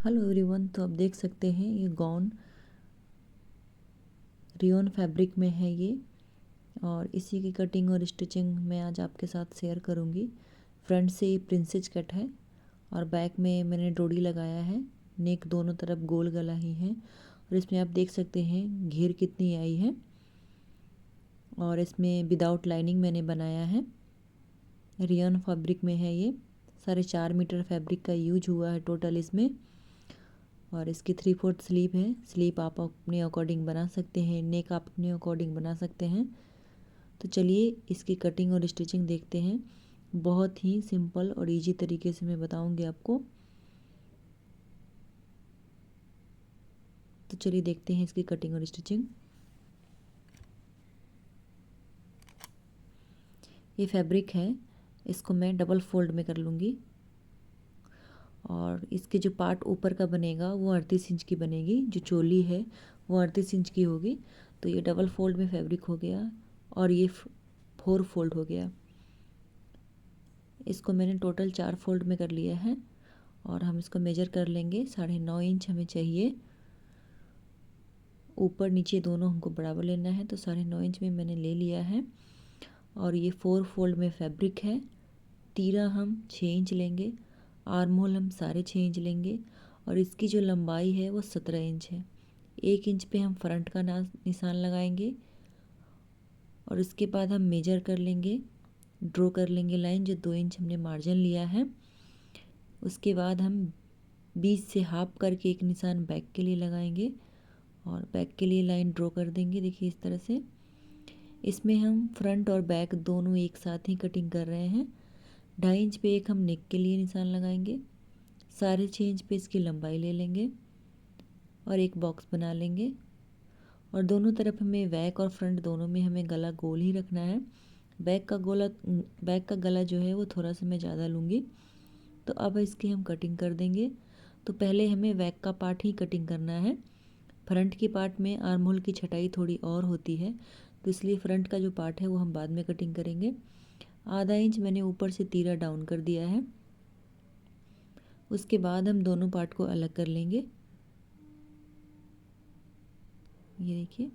Hello everyone. तो आप देख सकते हैं ये गाउन रियोन फैब्रिक में है ये, और इसी की कटिंग और स्टिचिंग मैं आज आपके साथ शेयर करूंगी। फ्रंट से ये प्रिंसेस कट है और बैक में मैंने डोरी लगाया है। नेक दोनों तरफ गोल गला ही है और इसमें आप देख सकते हैं घेर कितनी आई है, और इसमें विदाउट लाइनिंग मैंने बनाया है। रियोन फैब्रिक में है ये। 4.5 मीटर फैब्रिक का यूज हुआ है टोटल इसमें, और इसकी 3/4 स्लीव है। स्लीव आप अपने अकॉर्डिंग बना सकते हैं, नेक आप अपने अकॉर्डिंग बना सकते हैं। तो चलिए इसकी कटिंग और स्टिचिंग देखते हैं। बहुत ही सिंपल और इजी तरीके से मैं बताऊंगी आपको। तो चलिए देखते हैं इसकी कटिंग और स्टिचिंग। ये फैब्रिक है, इसको मैं डबल फोल्ड में कर लूँगी, और इसके जो पार्ट ऊपर का बनेगा वो 38 इंच की बनेगी। जो चोली है वो 38 इंच की होगी। तो ये डबल फोल्ड में फैब्रिक हो गया और ये 4 फोल्ड हो गया। इसको मैंने टोटल 4 फोल्ड में कर लिया है, और हम इसको मेजर कर लेंगे। 9.5 इंच हमें चाहिए। ऊपर नीचे दोनों हमको बराबर लेना है, तो 9.5 इंच में मैंने ले लिया है। और ये 4 फोल्ड में फैब्रिक है। तीरा हम 6 इंच लेंगे, आर्म होल हम 6.5 इंच लेंगे, और इसकी जो लंबाई है वो 17 इंच है। 1 इंच पे हम फ्रंट का निशान लगाएंगे, और इसके बाद हम मेजर कर लेंगे, ड्रॉ कर लेंगे लाइन। जो 2 इंच हमने मार्जिन लिया है, उसके बाद हम 20 से हाफ करके एक निशान बैक के लिए लगाएंगे, और बैक के लिए लाइन ड्रॉ कर देंगे। देखिए इस तरह से। इसमें हम फ्रंट और बैक दोनों एक साथ ही कटिंग कर रहे हैं। 2.5 इंच पे एक हम नेक के लिए निशान लगाएंगे। 6.5 इंच पे इसकी लंबाई ले लेंगे और एक बॉक्स बना लेंगे, और दोनों तरफ हमें बैक और फ्रंट दोनों में हमें गला गोल ही रखना है। बैक का गला जो है वो थोड़ा सा मैं ज़्यादा लूँगी। तो अब इसकी हम कटिंग कर देंगे। तो पहले हमें बैक का पार्ट ही कटिंग करना है। फ्रंट की पार्ट में आर्म होल की छटाई थोड़ी और होती है, तो इसलिए फ्रंट का जो पार्ट है वो हम बाद में कटिंग करेंगे। 0.5 इंच मैंने ऊपर से तीरा डाउन कर दिया है। उसके बाद हम दोनों पार्ट को अलग कर लेंगे। ये देखिए।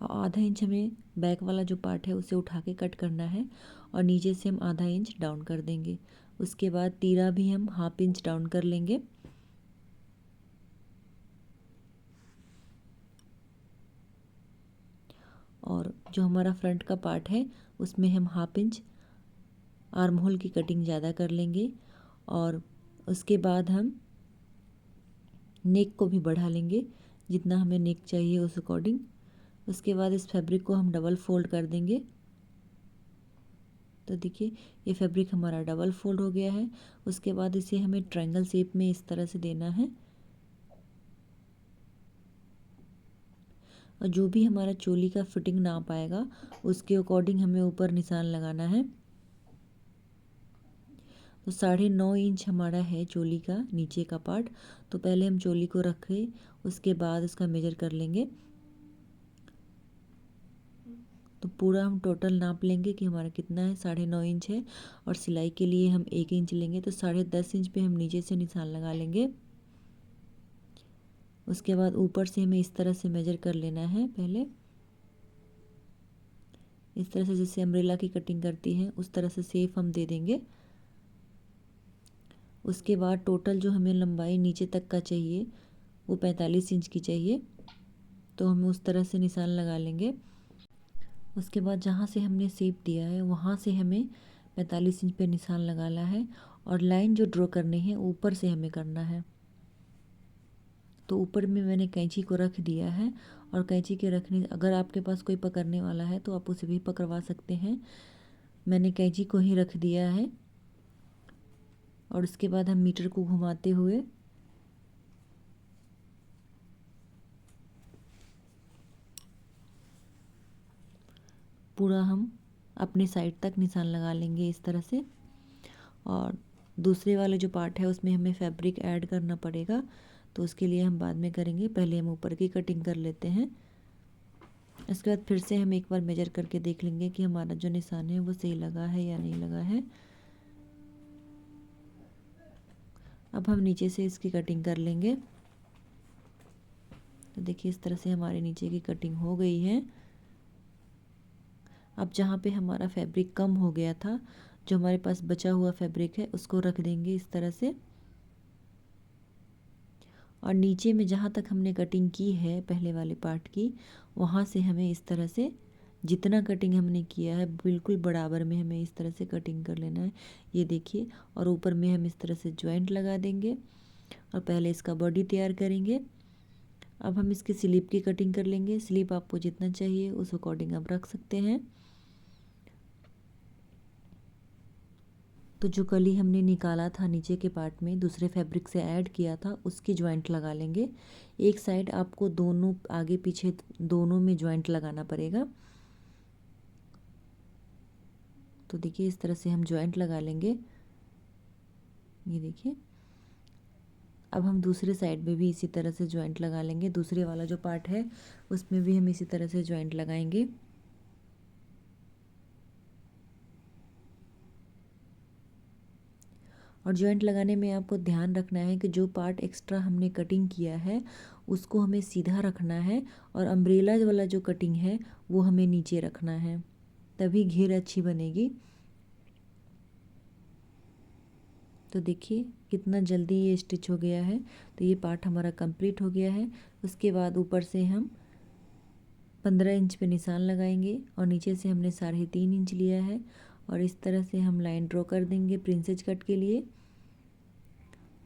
और 0.5 इंच हमें बैक वाला जो पार्ट है उसे उठा के कट करना है, और नीचे से हम 0.5 इंच डाउन कर देंगे। उसके बाद तीरा भी हम 1/2 इंच डाउन कर लेंगे। और जो हमारा फ्रंट का पार्ट है उसमें हम 1/2 इंच आर्म होल की कटिंग ज़्यादा कर लेंगे, और उसके बाद हम नेक को भी बढ़ा लेंगे जितना हमें नेक चाहिए उस अकॉर्डिंग। उसके बाद इस फैब्रिक को हम डबल फोल्ड कर देंगे। तो देखिए ये फैब्रिक हमारा डबल फोल्ड हो गया है। उसके बाद इसे हमें ट्रायंगल शेप में इस तरह से देना है, और जो भी हमारा चोली का फिटिंग नाप आएगा उसके अकॉर्डिंग हमें ऊपर निशान लगाना है। तो 9.5 इंच हमारा है चोली का नीचे का पार्ट। तो पहले हम चोली को रखें, उसके बाद इसका मेजर कर लेंगे। तो पूरा हम टोटल नाप लेंगे कि हमारा कितना है। 9.5 इंच है, और सिलाई के लिए हम 1 इंच लेंगे। तो 10.5 इंच पे हम नीचे से निशान लगा लेंगे। उसके बाद ऊपर से हमें इस तरह से मेजर कर लेना है। पहले इस तरह से जैसे अम्ब्रेला की कटिंग करती है उस तरह से शेप हम दे देंगे। उसके बाद टोटल जो हमें लंबाई नीचे तक का चाहिए वो 45 इंच की चाहिए। तो हमें उस तरह से निशान लगा लेंगे। उसके बाद जहाँ से हमने शेप दिया है वहाँ से हमें 45 इंच पे निशान लगाना है, और लाइन जो ड्रॉ करनी है ऊपर से हमें करना है। तो ऊपर में मैंने कैंची को रख दिया है, और कैंची के रखने, अगर आपके पास कोई पकड़ने वाला है तो आप उसे भी पकड़वा सकते हैं। मैंने कैंची को ही रख दिया है, और उसके बाद हम मीटर को घुमाते हुए पूरा हम अपने साइड तक निशान लगा लेंगे इस तरह से। और दूसरे वाले जो पार्ट है उसमें हमें फैब्रिक ऐड करना पड़ेगा, तो उसके लिए हम बाद में करेंगे। पहले हम ऊपर की कटिंग कर लेते हैं। इसके बाद फिर से हम एक बार मेजर करके देख लेंगे कि हमारा जो निशान है वो सही लगा है या नहीं लगा है। अब हम नीचे से इसकी कटिंग कर लेंगे। तो देखिए इस तरह से हमारे नीचे की कटिंग हो गई है। अब जहाँ पे हमारा फैब्रिक कम हो गया था, जो हमारे पास बचा हुआ फैब्रिक है उसको रख देंगे इस तरह से। और नीचे में जहाँ तक हमने कटिंग की है पहले वाले पार्ट की, वहाँ से हमें इस तरह से जितना कटिंग हमने किया है बिल्कुल बराबर में हमें इस तरह से कटिंग कर लेना है। ये देखिए, और ऊपर में हम इस तरह से जॉइंट लगा देंगे और पहले इसका बॉडी तैयार करेंगे। अब हम इसकी स्लीप की कटिंग कर लेंगे। स्लीप आपको जितना चाहिए उस अकॉर्डिंग आप रख सकते हैं। तो जो कली हमने निकाला था नीचे के पार्ट में दूसरे फैब्रिक से ऐड किया था, उसकी जॉइंट लगा लेंगे। एक साइड आपको दोनों आगे पीछे दोनों में जॉइंट लगाना पड़ेगा। तो देखिए इस तरह से हम जॉइंट लगा लेंगे। ये देखिए, अब हम दूसरे साइड में भी इसी तरह से जॉइंट लगा लेंगे। दूसरे वाला जो पार्ट है उसमें भी हम इसी तरह से जॉइंट लगाएंगे। और जॉइंट लगाने में आपको ध्यान रखना है कि जो पार्ट एक्स्ट्रा हमने कटिंग किया है उसको हमें सीधा रखना है, और अम्ब्रेला वाला जो कटिंग है वो हमें नीचे रखना है, तभी घेर अच्छी बनेगी। तो देखिए कितना जल्दी ये स्टिच हो गया है। तो ये पार्ट हमारा कंप्लीट हो गया है। उसके बाद ऊपर से हम 15 इंच पे निशान लगाएंगे और नीचे से हमने 3.5 इंच लिया है, और इस तरह से हम लाइन ड्रॉ कर देंगे प्रिंसेस कट के लिए।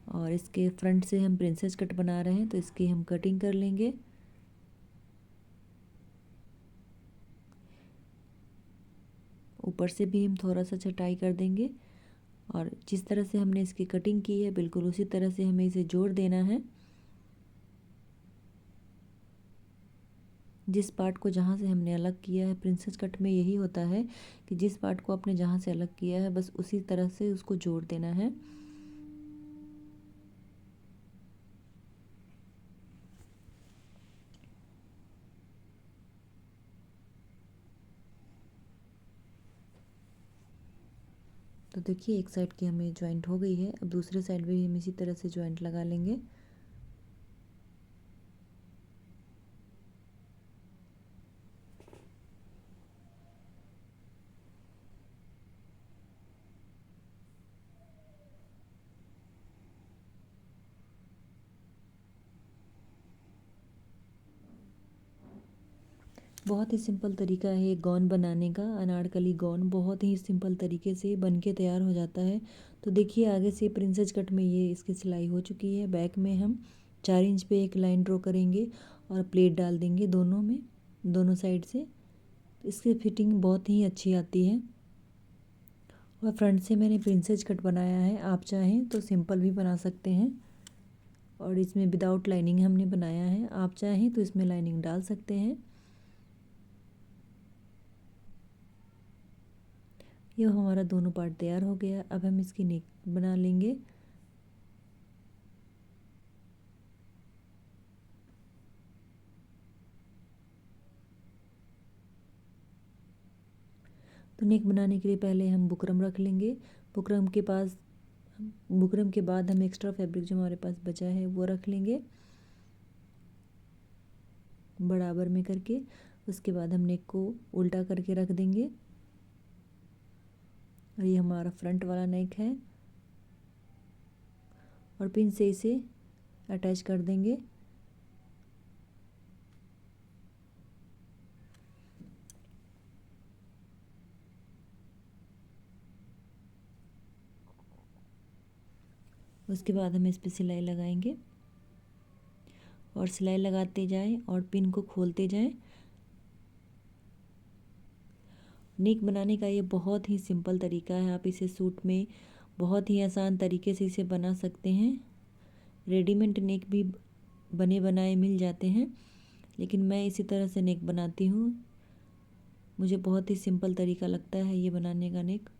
और इसके फ्रंट से हम प्रिंसेस कट बना रहे हैं तो इसकी हम कटिंग कर लेंगे। ऊपर से भी हम थोड़ा सा छटाई कर देंगे, और जिस तरह से हमने इसकी कटिंग की है बिल्कुल उसी तरह से हमें इसे जोड़ देना है। जिस पार्ट को जहाँ से हमने अलग किया है, प्रिंसेस कट में यही होता है कि जिस पार्ट को आपने जहाँ से अलग किया है बस उसी तरह से उसको जोड़ देना है। तो देखिए एक साइड की हमें जॉइंट हो गई है। अब दूसरे साइड भी हम इसी तरह से जॉइंट लगा लेंगे। बहुत ही सिंपल तरीका है ये गॉन बनाने का। अनारकली गॉन बहुत ही सिंपल तरीके से बन के तैयार हो जाता है। तो देखिए आगे से प्रिंसेस कट में ये इसकी सिलाई हो चुकी है। बैक में हम 4 इंच पे एक लाइन ड्रॉ करेंगे और प्लेट डाल देंगे दोनों में, दोनों साइड से। इसकी फिटिंग बहुत ही अच्छी आती है। और फ्रंट से मैंने प्रिंसेस कट बनाया है, आप चाहें तो सिंपल भी बना सकते हैं। और इसमें विदाउट लाइनिंग हमने बनाया है, आप चाहें तो इसमें लाइनिंग डाल सकते हैं। ये हमारा दोनों पार्ट तैयार हो गया। अब हम इसकी नेक बना लेंगे। तो नेक बनाने के लिए पहले हम बुकरम रख लेंगे। बुकरम के पास बुकरम के बाद हम एक्स्ट्रा फैब्रिक जो हमारे पास बचा है वो रख लेंगे बराबर में करके। उसके बाद हम नेक को उल्टा करके रख देंगे, और ये हमारा फ्रंट वाला नेक है। और पिन से इसे अटैच कर देंगे। उसके बाद हम इस पर सिलाई लगाएंगे, और सिलाई लगाते जाएं और पिन को खोलते जाएं। नेक बनाने का ये बहुत ही सिंपल तरीका है। आप इसे सूट में बहुत ही आसान तरीके से इसे बना सकते हैं। रेडीमेड नेक भी बने बनाए मिल जाते हैं, लेकिन मैं इसी तरह से नेक बनाती हूँ। मुझे बहुत ही सिंपल तरीका लगता है ये बनाने का नेक।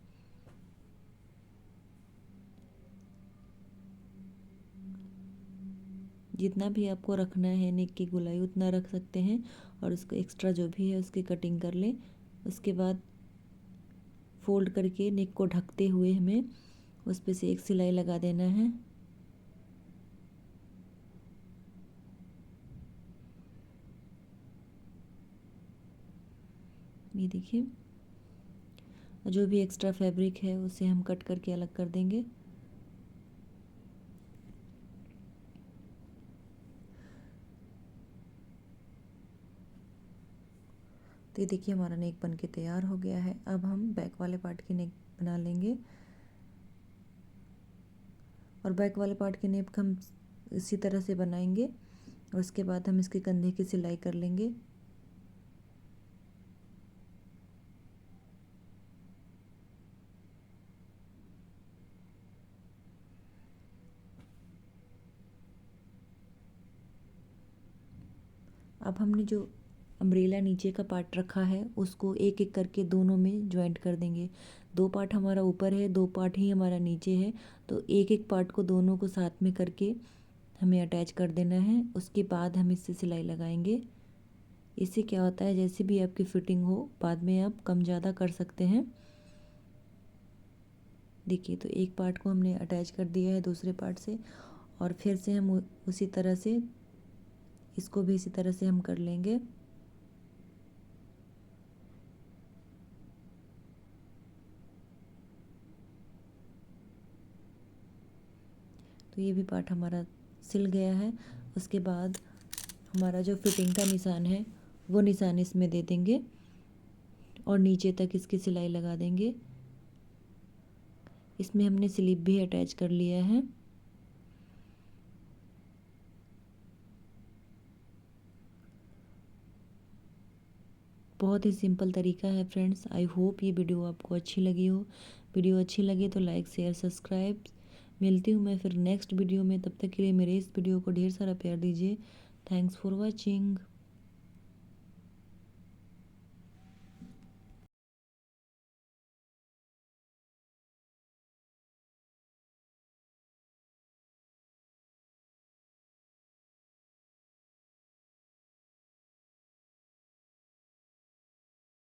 जितना भी आपको रखना है नेक की गोलाई उतना रख सकते हैं, और उसको एक्स्ट्रा जो भी है उसकी कटिंग कर लें। उसके बाद फोल्ड करके नेक को ढकते हुए हमें उस पे से एक सिलाई लगा देना है। ये देखिए, जो भी एक्स्ट्रा फैब्रिक है उसे हम कट करके अलग कर देंगे। तो ये देखिए हमारा नेक बन के तैयार हो गया है। अब हम बैक वाले पार्ट की नेक बना लेंगे, और बैक वाले पार्ट के नेक हम इसी तरह से बनाएंगे, और उसके बाद हम इसके कंधे की सिलाई कर लेंगे। अब हमने जो अम्ब्रेला नीचे का पार्ट रखा है उसको एक एक करके दोनों में ज्वाइंट कर देंगे। दो पार्ट हमारा ऊपर है, दो पार्ट ही हमारा नीचे है, तो एक एक पार्ट को दोनों को साथ में करके हमें अटैच कर देना है। उसके बाद हम इससे सिलाई लगाएंगे। इससे क्या होता है, जैसे भी आपकी फिटिंग हो बाद में आप कम ज़्यादा कर सकते हैं। देखिए, तो एक पार्ट को हमने अटैच कर दिया है दूसरे पार्ट से, और फिर से हम उसी तरह से इसको भी इसी तरह से हम कर लेंगे। तो ये भी पार्ट हमारा सिल गया है। उसके बाद हमारा जो फिटिंग का निशान है वो निशान इसमें दे देंगे, और नीचे तक इसकी सिलाई लगा देंगे। इसमें हमने स्लीव भी अटैच कर लिया है। बहुत ही सिंपल तरीका है फ्रेंड्स। आई होप ये वीडियो आपको अच्छी लगी हो। वीडियो अच्छी लगी तो लाइक शेयर सब्सक्राइब। मिलती हूँ मैं फिर नेक्स्ट वीडियो में, तब तक के लिए मेरे इस वीडियो को ढेर सारा प्यार दीजिए। Thanks for watching.